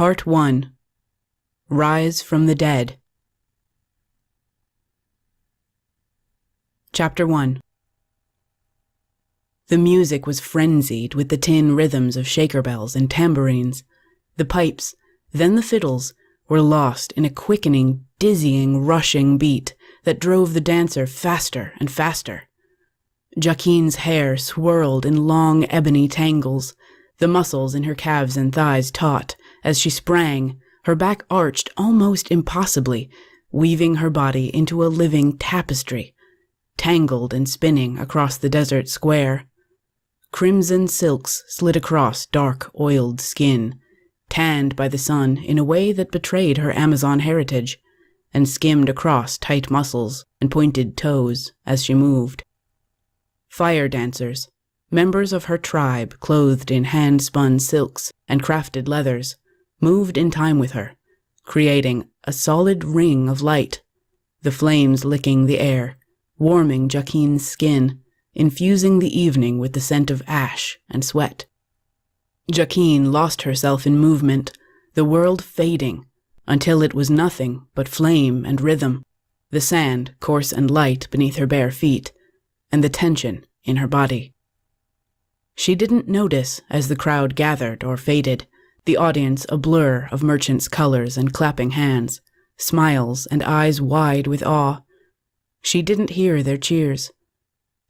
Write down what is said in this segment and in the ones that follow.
Part 1. Rise from the Dead. Chapter 1. The music was frenzied with the tin rhythms of shaker bells and tambourines. The pipes, then the fiddles, were lost in a quickening, dizzying, rushing beat that drove the dancer faster and faster. Joaquin's hair swirled in long ebony tangles, the muscles in her calves and thighs taut as she sprang, her back arched almost impossibly, weaving her body into a living tapestry, tangled and spinning across the desert square. Crimson silks slid across dark, oiled skin, tanned by the sun in a way that betrayed her Amazon heritage, and skimmed across tight muscles and pointed toes as she moved. Fire dancers, members of her tribe clothed in hand-spun silks and crafted leathers, moved in time with her, creating a solid ring of light, the flames licking the air, warming Joaquin's skin, infusing the evening with the scent of ash and sweat. Joaquin lost herself in movement, the world fading, until it was nothing but flame and rhythm, the sand coarse and light beneath her bare feet, and the tension in her body. She didn't notice as the crowd gathered or faded, the audience a blur of merchants' colors and clapping hands, smiles and eyes wide with awe. She didn't hear their cheers.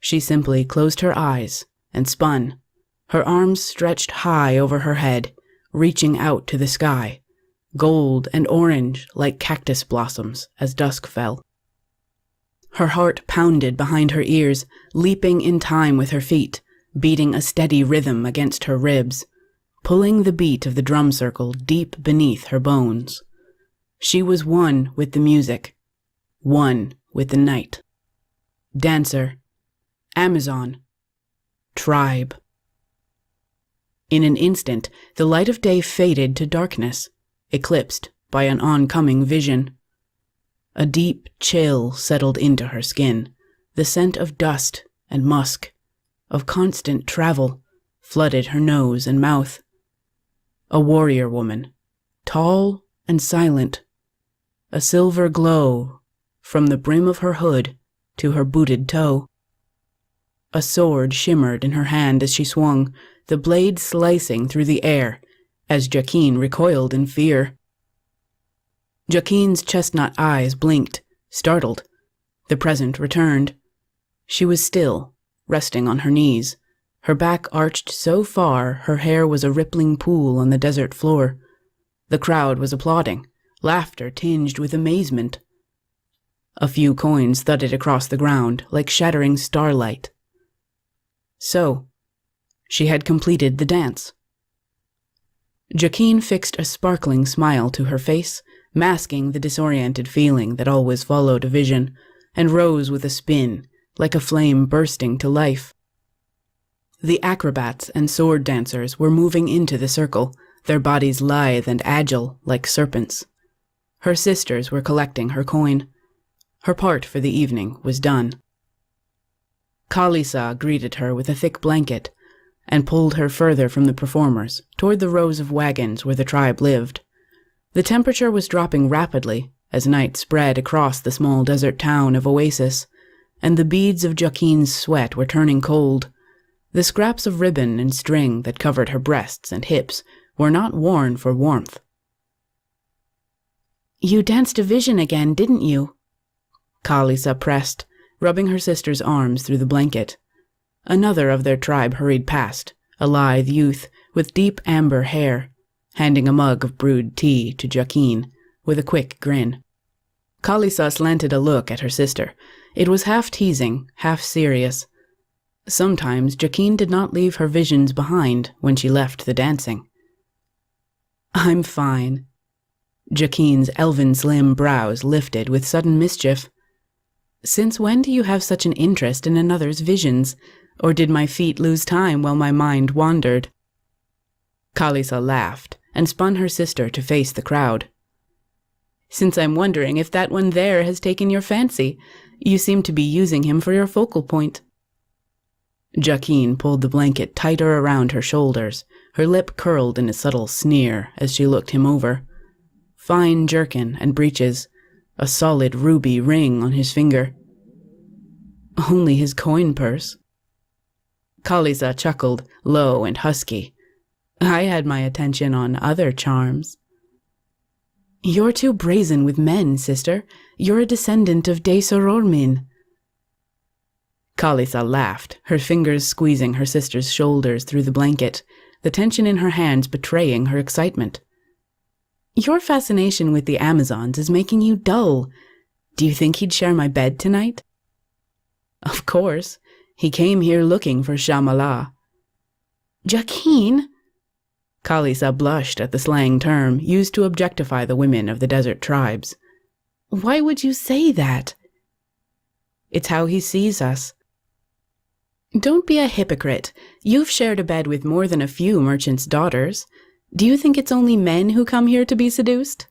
She simply closed her eyes and spun, her arms stretched high over her head, reaching out to the sky, gold and orange like cactus blossoms as dusk fell. Her heart pounded behind her ears, leaping in time with her feet, beating a steady rhythm against her ribs, pulling the beat of the drum circle deep beneath her bones. She was one with the music, one with the night. Dancer, Amazon, tribe. In an instant, the light of day faded to darkness, eclipsed by an oncoming vision. A deep chill settled into her skin, the scent of dust and musk, of constant travel, flooded her nose and mouth. A warrior woman, tall and silent, a silver glow from the brim of her hood to her booted toe. A sword shimmered in her hand as she swung, the blade slicing through the air as Joaquin recoiled in fear. Joaquin's chestnut eyes blinked, startled. The present returned. She was still, resting on her knees, her back arched so far her hair was a rippling pool on the desert floor. The crowd was applauding, laughter tinged with amazement. A few coins thudded across the ground like shattering starlight. So, she had completed the dance. Joaquin fixed a sparkling smile to her face, masking the disoriented feeling that always followed a vision, and rose with a spin, like a flame bursting to life. The acrobats and sword dancers were moving into the circle, their bodies lithe and agile like serpents. Her sisters were collecting her coin. Her part for the evening was done. Kalisa greeted her with a thick blanket and pulled her further from the performers, toward the rows of wagons where the tribe lived. The temperature was dropping rapidly as night spread across the small desert town of Oasis, and the beads of Joaquin's sweat were turning cold. The scraps of ribbon and string that covered her breasts and hips were not worn for warmth. "You danced a vision again, didn't you?" Kalisa pressed, rubbing her sister's arms through the blanket. Another of their tribe hurried past, a lithe youth with deep amber hair, handing a mug of brewed tea to Joaquin with a quick grin. Kalisa slanted a look at her sister. It was half teasing, half serious. Sometimes Joaquin did not leave her visions behind when she left the dancing. "I'm fine." Joaquin's elven slim brows lifted with sudden mischief. "Since when do you have such an interest in another's visions? Or did my feet lose time while my mind wandered?" Kalisa laughed and spun her sister to face the crowd. "Since I'm wondering if that one there has taken your fancy. You seem to be using him for your focal point." Joaquin pulled the blanket tighter around her shoulders, her lip curled in a subtle sneer as she looked him over. Fine jerkin and breeches, a solid ruby ring on his finger. Only his coin purse. Kalisa chuckled, low and husky. I had my attention on other charms. You're too brazen with men, sister. You're a descendant of De Sorormin. Kalisa laughed, her fingers squeezing her sister's shoulders through the blanket, the tension in her hands betraying her excitement. Your fascination with the Amazons is making you dull. Do you think he'd share my bed tonight? Of course. He came here looking for Shamala. Joaquin? Kalisa blushed at the slang term used to objectify the women of the desert tribes. Why would you say that? It's how he sees us. Don't be a hypocrite. You've shared a bed with more than a few merchants' daughters. Do you think it's only men who come here to be seduced?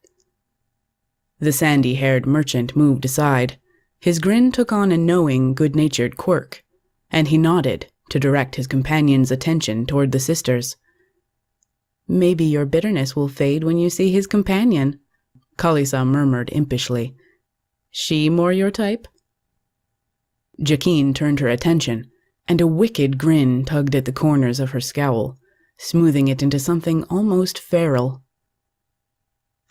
The sandy-haired merchant moved aside. His grin took on a knowing, good-natured quirk, and he nodded to direct his companion's attention toward the sisters. Maybe your bitterness will fade when you see his companion, Kalisa murmured impishly. She more your type? Joaquin turned her attention, and a wicked grin tugged at the corners of her scowl, smoothing it into something almost feral.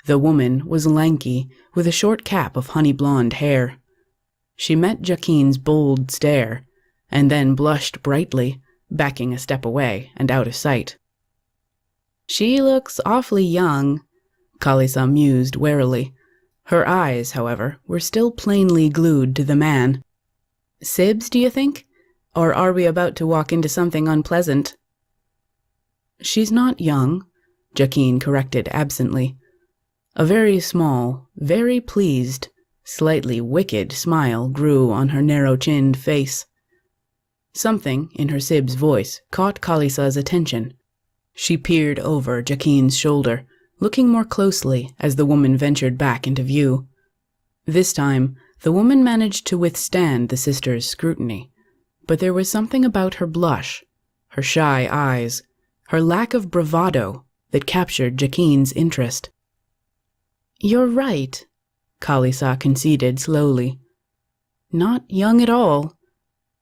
The woman was lanky, with a short cap of honey-blonde hair. She met Joaquin's bold stare, and then blushed brightly, backing a step away and out of sight. She looks awfully young, Kalisa mused warily. Her eyes, however, were still plainly glued to the man. Sibs, do you think? Or are we about to walk into something unpleasant? She's not young, Joaquin corrected absently. A very small, very pleased, slightly wicked smile grew on her narrow-chinned face. Something in her Sib's voice caught Kalisa's attention. She peered over Joaquin's shoulder, looking more closely as the woman ventured back into view. This time, the woman managed to withstand the sisters' scrutiny, but there was something about her blush, her shy eyes, her lack of bravado that captured Joaquin's interest. You're right, Kalisa conceded slowly. Not young at all.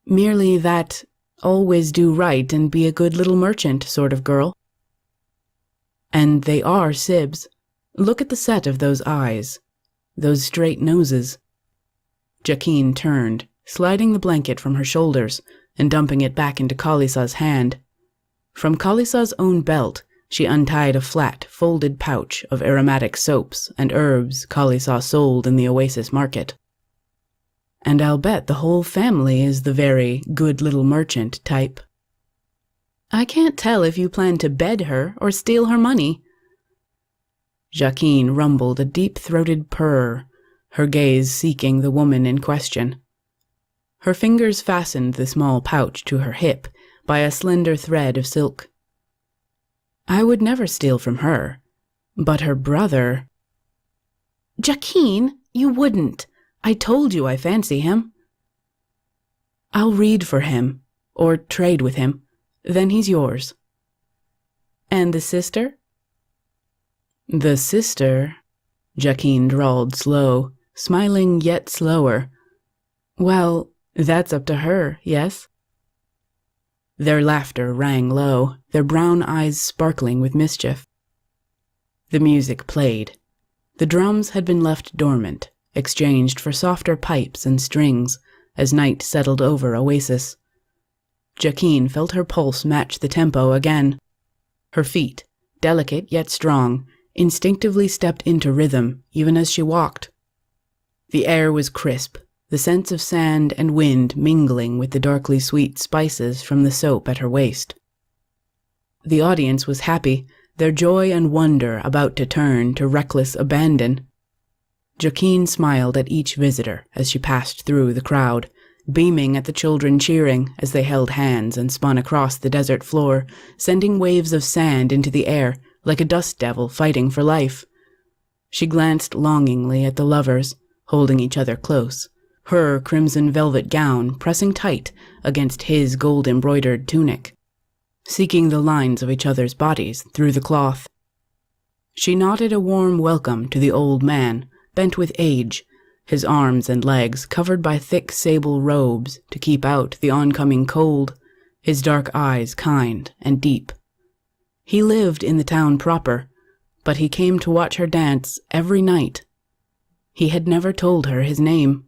Merely that always do right and be a good little merchant sort of girl. And they are Sibs. Look at the set of those eyes, those straight noses. Joaquin turned, sliding the blanket from her shoulders and dumping it back into Kalisa's hand. From Kalisa's own belt, she untied a flat, folded pouch of aromatic soaps and herbs Kalisa sold in the Oasis market. And I'll bet the whole family is the very good little merchant type. I can't tell if you plan to bed her or steal her money. Joaquin rumbled a deep-throated purr, her gaze seeking the woman in question. Her fingers fastened the small pouch to her hip by a slender thread of silk. I would never steal from her, but her brother... Joaquin, you wouldn't. I told you I fancy him. I'll read for him, or trade with him. Then he's yours. And the sister? The sister, Joaquin drawled slow, smiling yet slower. Well, that's up to her, yes? Their laughter rang low, their brown eyes sparkling with mischief. The music played. The drums had been left dormant, exchanged for softer pipes and strings, as night settled over Oasis. Joaquin felt her pulse match the tempo again. Her feet, delicate yet strong, instinctively stepped into rhythm even as she walked. The air was crisp, the scents of sand and wind mingling with the darkly sweet spices from the soap at her waist. The audience was happy, their joy and wonder about to turn to reckless abandon. Joaquin smiled at each visitor as she passed through the crowd, beaming at the children cheering as they held hands and spun across the desert floor, sending waves of sand into the air like a dust devil fighting for life. She glanced longingly at the lovers, holding each other close, her crimson velvet gown pressing tight against his gold-embroidered tunic, seeking the lines of each other's bodies through the cloth. She nodded a warm welcome to the old man, bent with age, his arms and legs covered by thick sable robes to keep out the oncoming cold, his dark eyes kind and deep. He lived in the town proper, but he came to watch her dance every night. He had never told her his name.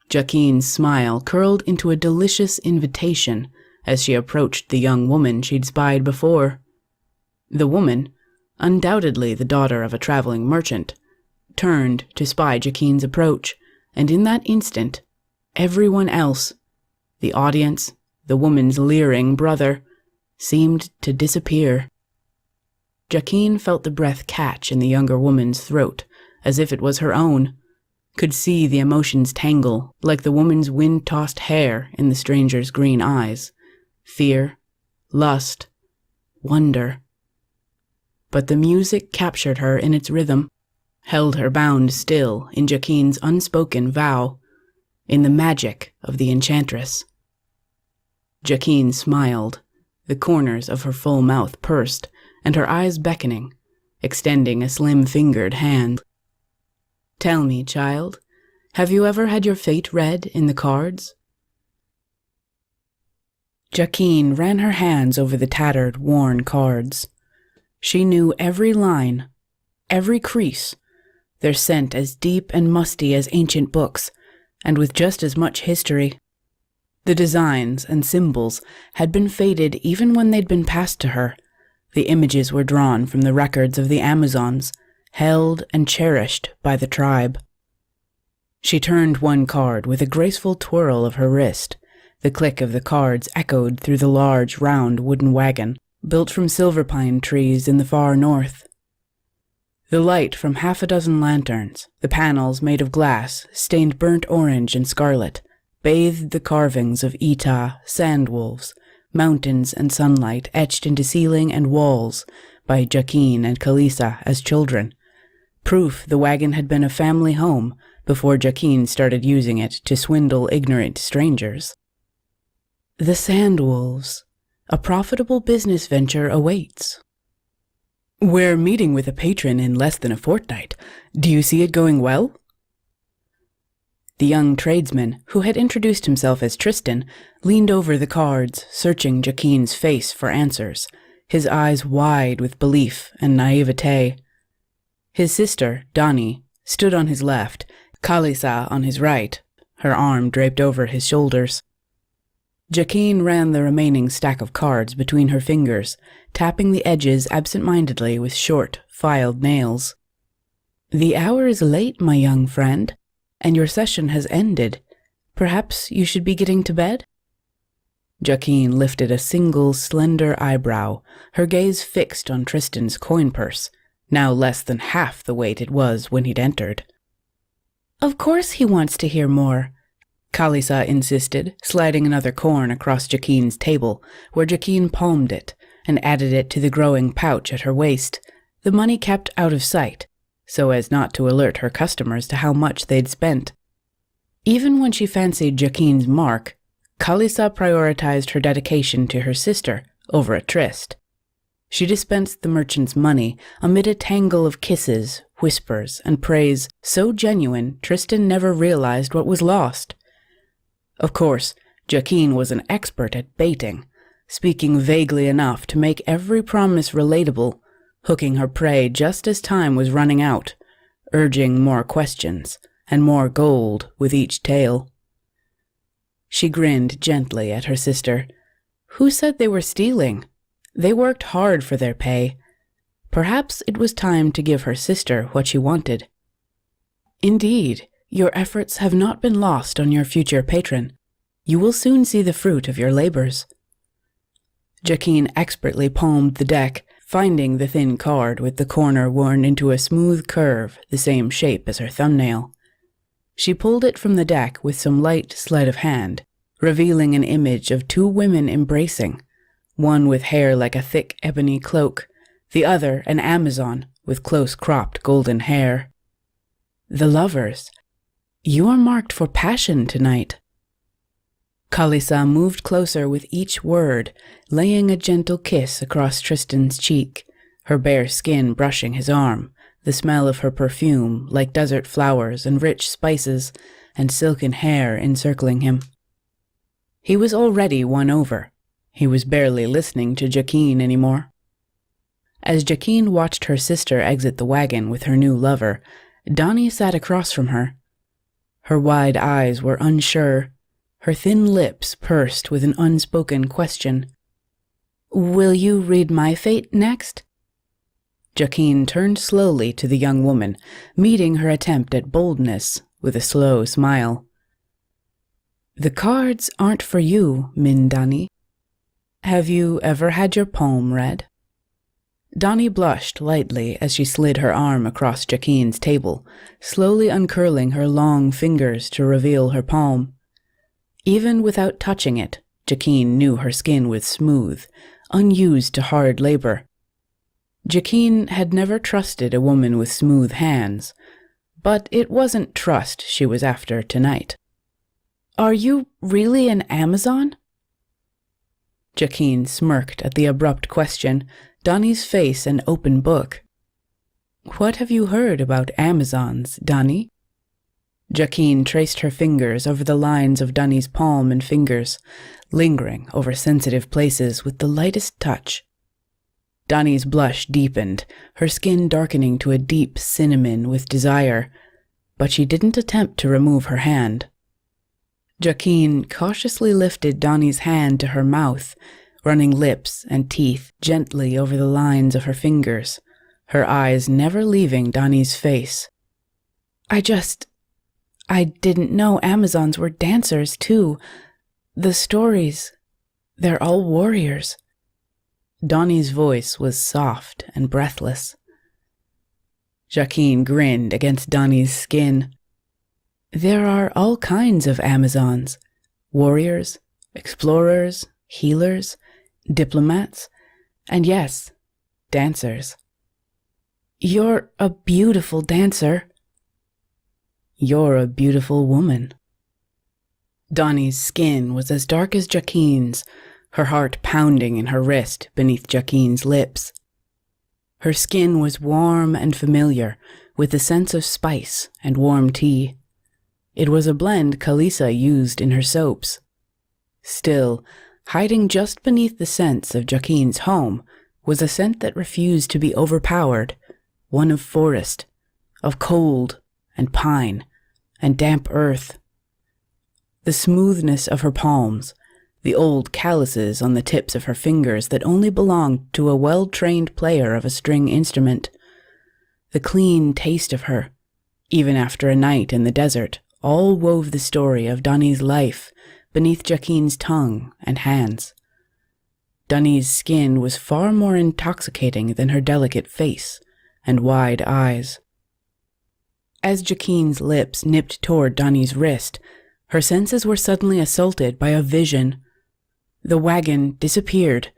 Jaquine's smile curled into a delicious invitation as she approached the young woman she'd spied before. The woman, undoubtedly the daughter of a traveling merchant, turned to spy Jaquine's approach, and in that instant, everyone else, the audience, the woman's leering brother, seemed to disappear. Jaquine felt the breath catch in the younger woman's throat, as if it was her own, could see the emotions tangle like the woman's wind-tossed hair in the stranger's green eyes. Fear, lust, wonder. But the music captured her in its rhythm, held her bound still in Jaquine's unspoken vow, in the magic of the enchantress. Jaquine smiled, the corners of her full mouth pursed, and her eyes beckoning, extending a slim-fingered hand. "Tell me, child, have you ever had your fate read in the cards?" Jaquine ran her hands over the tattered, worn cards. She knew every line, every crease, their scent as deep and musty as ancient books, and with just as much history. The designs and symbols had been faded even when they'd been passed to her. The images were drawn from the records of the Amazons, held and cherished by the tribe. She turned one card with a graceful twirl of her wrist. The click of the cards echoed through the large, round wooden wagon, built from silver pine trees in the far north. The light from half a dozen lanterns, the panels made of glass, stained burnt orange and scarlet, bathed the carvings of Etah, sandwolves, mountains and sunlight etched into ceiling and walls by Jaquine and Kalisa as children, proof the wagon had been a family home before Jaquine started using it to swindle ignorant strangers. The sandwolves. A profitable business venture awaits. "We're meeting with a patron in less than a fortnight. Do you see it going well?" The young tradesman, who had introduced himself as Tristan, leaned over the cards, searching Jaquine's face for answers, his eyes wide with belief and naivete. His sister, Dani, stood on his left, Kalisa on his right, her arm draped over his shoulders. Jaquine ran the remaining stack of cards between her fingers, tapping the edges absent-mindedly with short, filed nails. "The hour is late, my young friend, and your session has ended. Perhaps you should be getting to bed?" Jaquine lifted a single, slender eyebrow, her gaze fixed on Tristan's coin purse, now less than half the weight it was when he'd entered. "Of course he wants to hear more," Kalisa insisted, sliding another coin across Jaquine's table, where Jaquine palmed it and added it to the growing pouch at her waist, the money kept out of sight, so as not to alert her customers to how much they'd spent. Even when she fancied Jaquine's mark, Kalisa prioritized her dedication to her sister over a tryst. She dispensed the merchant's money amid a tangle of kisses, whispers, and praise so genuine Tristan never realized what was lost. Of course, Jaquine was an expert at baiting, speaking vaguely enough to make every promise relatable, hooking her prey just as time was running out, urging more questions and more gold with each tale. She grinned gently at her sister. Who said they were stealing? They worked hard for their pay. Perhaps it was time to give her sister what she wanted. "Indeed, your efforts have not been lost on your future patron. You will soon see the fruit of your labors." Jaquine expertly palmed the deck, finding the thin card with the corner worn into a smooth curve the same shape as her thumbnail. She pulled it from the deck with some light sleight of hand, revealing an image of two women embracing, one with hair like a thick ebony cloak, the other an Amazon with close-cropped golden hair. The lovers. You are marked for passion tonight." Kalisa moved closer with each word, laying a gentle kiss across Tristan's cheek, her bare skin brushing his arm, the smell of her perfume like desert flowers and rich spices and silken hair encircling him. He was already won over. He was barely listening to Jacqueline anymore. As Jacqueline watched her sister exit the wagon with her new lover, Donnie sat across from her. Her wide eyes were unsure, her thin lips pursed with an unspoken question. "Will you read my fate next?" Jacqueline turned slowly to the young woman, meeting her attempt at boldness with a slow smile. "The cards aren't for you, Min Donnie. Have you ever had your palm read?" Donnie blushed lightly as she slid her arm across Jacqueline's table, slowly uncurling her long fingers to reveal her palm. Even without touching it, Jacqueline knew her skin was smooth, unused to hard labor. Jacqueline had never trusted a woman with smooth hands, but it wasn't trust she was after tonight. "Are you really an Amazon?" Jacqueline smirked at the abrupt question, Donnie's face an open book. "What have you heard about Amazons, Donnie?" Jacqueline traced her fingers over the lines of Donnie's palm and fingers, lingering over sensitive places with the lightest touch. Donnie's blush deepened, her skin darkening to a deep cinnamon with desire, but she didn't attempt to remove her hand. Jacqueline cautiously lifted Donnie's hand to her mouth, running lips and teeth gently over the lines of her fingers, her eyes never leaving Donnie's face. I didn't know Amazons were dancers, too. The stories, they're all warriors." Donnie's voice was soft and breathless. Jacqueline grinned against Donnie's skin. "There are all kinds of Amazons. Warriors, explorers, healers, diplomats, and yes, dancers." "You're a beautiful dancer." "You're a beautiful woman." Donnie's skin was as dark as Jacqueline's, her heart pounding in her wrist beneath Jacqueline's lips. Her skin was warm and familiar, with the sense of spice and warm tea. It was a blend Kalisa used in her soaps. Still, hiding just beneath the scents of Jacqueline's home was a scent that refused to be overpowered, one of forest, of cold and pine and damp earth. The smoothness of her palms, the old calluses on the tips of her fingers that only belonged to a well-trained player of a string instrument, the clean taste of her, even after a night in the desert, all wove the story of Donnie's life beneath Jacqueline's tongue and hands. Donnie's skin was far more intoxicating than her delicate face and wide eyes. As Jacqueline's lips nipped toward Donnie's wrist, her senses were suddenly assaulted by a vision. The wagon disappeared,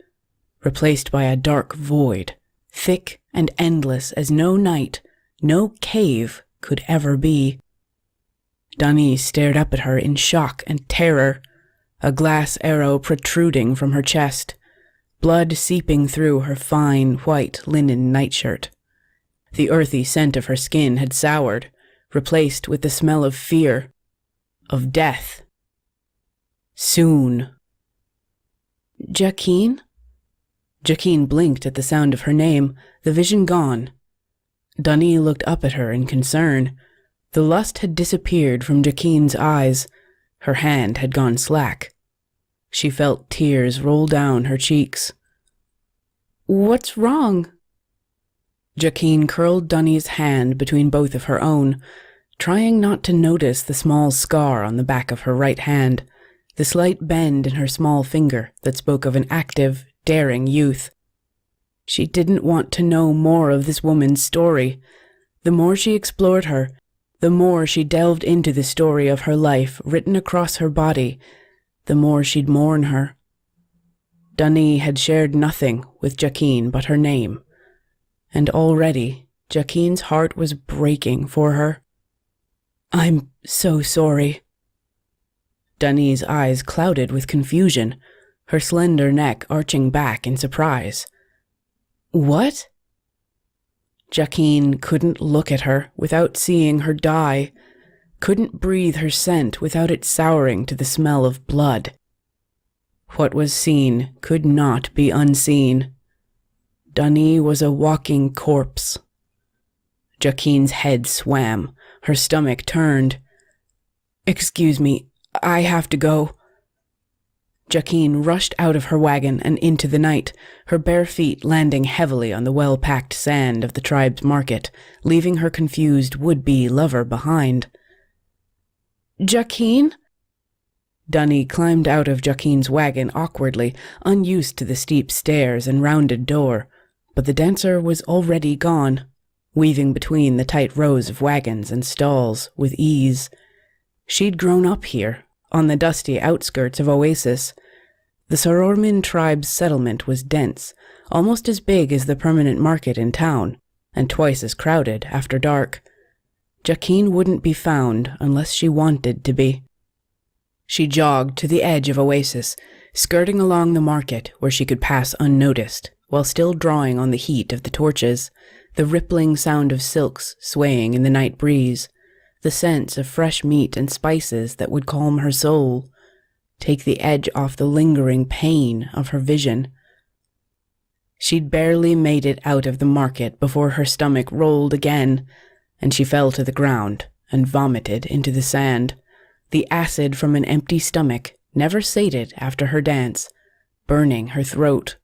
replaced by a dark void, thick and endless as no night, no cave could ever be. Donnie stared up at her in shock and terror, a glass arrow protruding from her chest, blood seeping through her fine white linen nightshirt. The earthy scent of her skin had soured, replaced with the smell of fear, of death. Soon. "Jacqueline?" Jacqueline blinked at the sound of her name, the vision gone. Donnie looked up at her in concern. The lust had disappeared from Jacqueline's eyes. Her hand had gone slack. She felt tears roll down her cheeks. "What's wrong?" Jacqueline curled Donnie's hand between both of her own, trying not to notice the small scar on the back of her right hand, the slight bend in her small finger that spoke of an active, daring youth. She didn't want to know more of this woman's story. The more she explored her, the more she delved into the story of her life written across her body, the more she'd mourn her. Donnie had shared nothing with Jacqueline but her name, and already Jacqueline's heart was breaking for her. I'm so sorry. Dunnee's eyes clouded with confusion, her slender neck arching back in surprise. What? Jacqueline couldn't look at her without seeing her die, couldn't breathe her scent without it souring to the smell of blood. What was seen could not be unseen. Dunnee was a walking corpse. Jacqueline's head swam, her stomach turned. Excuse me, I have to go. Jacqueline rushed out of her wagon and into the night, her bare feet landing heavily on the well-packed sand of the tribe's market, leaving her confused would-be lover behind. Jacqueline? Dunnee climbed out of Jacqueline's wagon awkwardly, unused to the steep stairs and rounded door, but the dancer was already gone, weaving between the tight rows of wagons and stalls with ease. She'd grown up here, on the dusty outskirts of Oasis. The Sorormin tribe's settlement was dense, almost as big as the permanent market in town, and twice as crowded after dark. Jacqueline wouldn't be found unless she wanted to be. She jogged to the edge of Oasis, skirting along the market where she could pass unnoticed, while still drawing on the heat of the torches, the rippling sound of silks swaying in the night breeze, the sense of fresh meat and spices that would calm her soul, take the edge off the lingering pain of her vision. She'd barely made it out of the market before her stomach rolled again, and she fell to the ground and vomited into the sand, the acid from an empty stomach, never sated after her dance, burning her throat.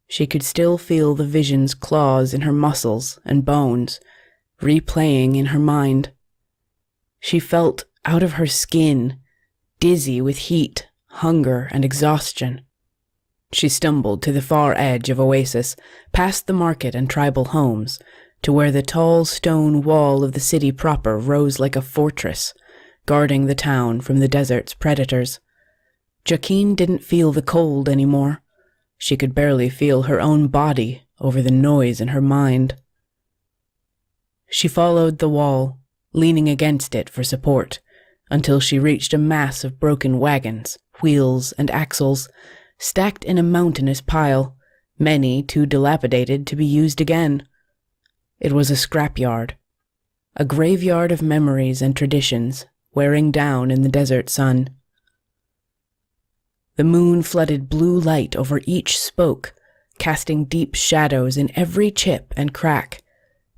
She could still feel the vision's claws in her muscles and bones, replaying in her mind. She felt out of her skin, dizzy with heat, hunger, and exhaustion. She stumbled to the far edge of Oasis, past the market and tribal homes, to where the tall stone wall of the city proper rose like a fortress, guarding the town from the desert's predators. Jacqueline didn't feel the cold anymore. She could barely feel her own body over the noise in her mind. She followed the wall, leaning against it for support, until she reached a mass of broken wagons, wheels, and axles, stacked in a mountainous pile, many too dilapidated to be used again. It was a scrapyard, a graveyard of memories and traditions, wearing down in the desert sun. The moon flooded blue light over each spoke, casting deep shadows in every chip and crack,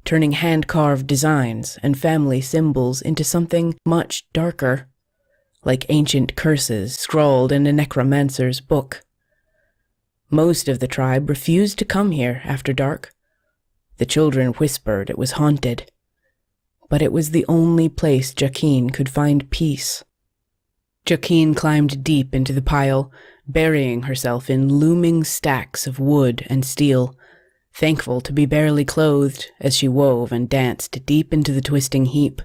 turning hand-carved designs and family symbols into something much darker, like ancient curses scrawled in a necromancer's book. Most of the tribe refused to come here after dark. The children whispered it was haunted, but it was the only place Jacqueline could find peace. Jacqueline climbed deep into the pile, burying herself in looming stacks of wood and steel, thankful to be barely clothed as she wove and danced deep into the twisting heap.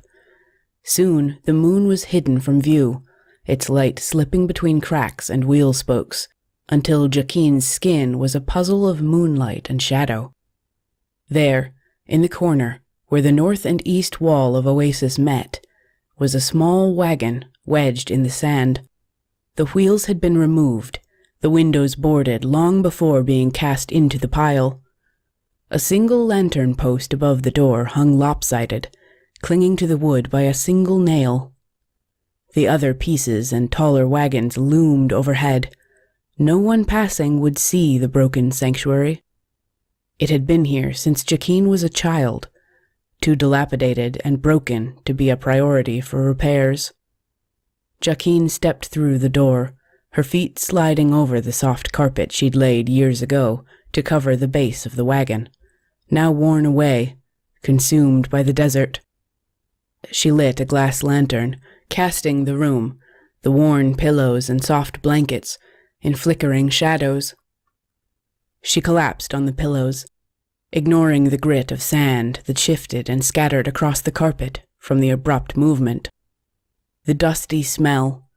Soon the moon was hidden from view, its light slipping between cracks and wheel spokes, until Jacqueline's skin was a puzzle of moonlight and shadow. There, in the corner, where the north and east wall of Oasis met, was a small wagon wedged in the sand. The wheels had been removed, the windows boarded long before being cast into the pile. A single lantern post above the door hung lopsided, clinging to the wood by a single nail. The other pieces and taller wagons loomed overhead. No one passing would see the broken sanctuary. It had been here since Jacqueline was a child, too dilapidated and broken to be a priority for repairs. Jacqueline stepped through the door, her feet sliding over the soft carpet she'd laid years ago to cover the base of the wagon, now worn away, consumed by the desert. She lit a glass lantern, casting the room, the worn pillows and soft blankets, in flickering shadows. She collapsed on the pillows, ignoring the grit of sand that shifted and scattered across the carpet from the abrupt movement. The dusty smell,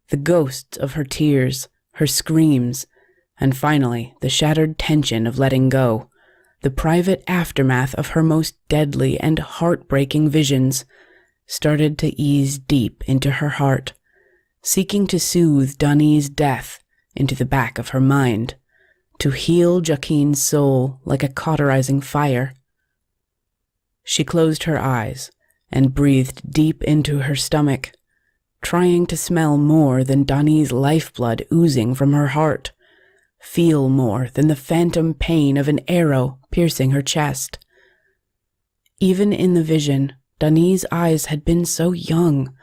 the ghosts of her tears, her screams, and finally the shattered tension of letting go, the private aftermath of her most deadly and heartbreaking visions, started to ease deep into her heart, seeking to soothe Dunny's death into the back of her mind, to heal Jaquine's soul like a cauterizing fire. She closed her eyes and breathed deep into her stomach, trying to smell more than Dunny's lifeblood oozing from her heart, feel more than the phantom pain of an arrow piercing her chest. Even in the vision, Dunny's eyes had been so young,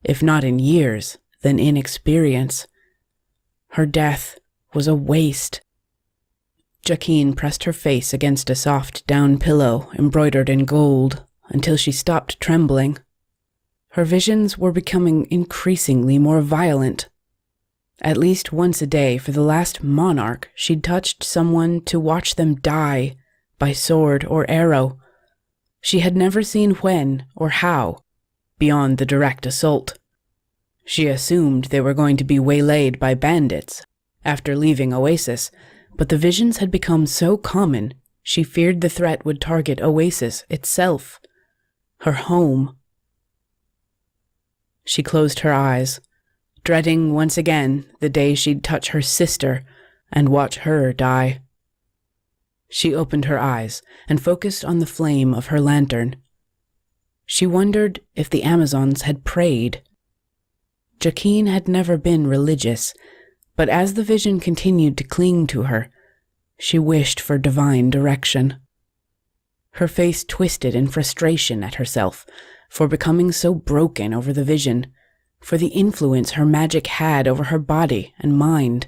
if not in years, then in experience. Her death was a waste. Jaquine pressed her face against a soft down pillow embroidered in gold until she stopped trembling. Her visions were becoming increasingly more violent. At least once a day for the last monarch, she'd touched someone to watch them die by sword or arrow. She had never seen when or how, beyond the direct assault. She assumed they were going to be waylaid by bandits after leaving Oasis, but the visions had become so common, she feared the threat would target Oasis itself, her home. She closed her eyes, dreading once again the day she'd touch her sister and watch her die. She opened her eyes and focused on the flame of her lantern. She wondered if the Amazons had prayed. Jaquine had never been religious, but as the vision continued to cling to her, she wished for divine direction. Her face twisted in frustration at herself for becoming so broken over the vision, for the influence her magic had over her body and mind.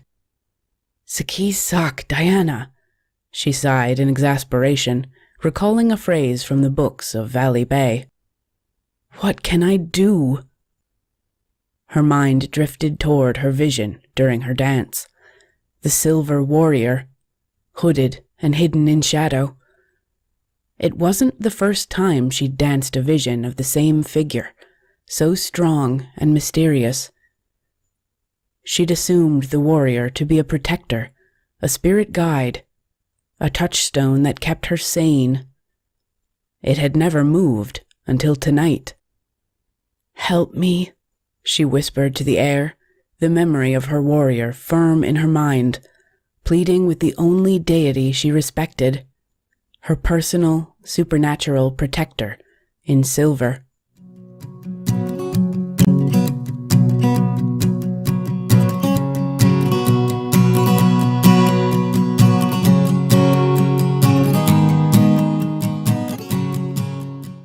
"Saki sak, Diana," she sighed in exasperation, recalling a phrase from the books of Valley Bay. "What can I do?" Her mind drifted toward her vision during her dance. The silver warrior, hooded and hidden in shadow. It wasn't the first time she'd danced a vision of the same figure, so strong and mysterious. She'd assumed the warrior to be a protector, a spirit guide, a touchstone that kept her sane. It had never moved until tonight. "Help me," she whispered to the air, the memory of her warrior firm in her mind, pleading with the only deity she respected, her personal, supernatural protector in silver.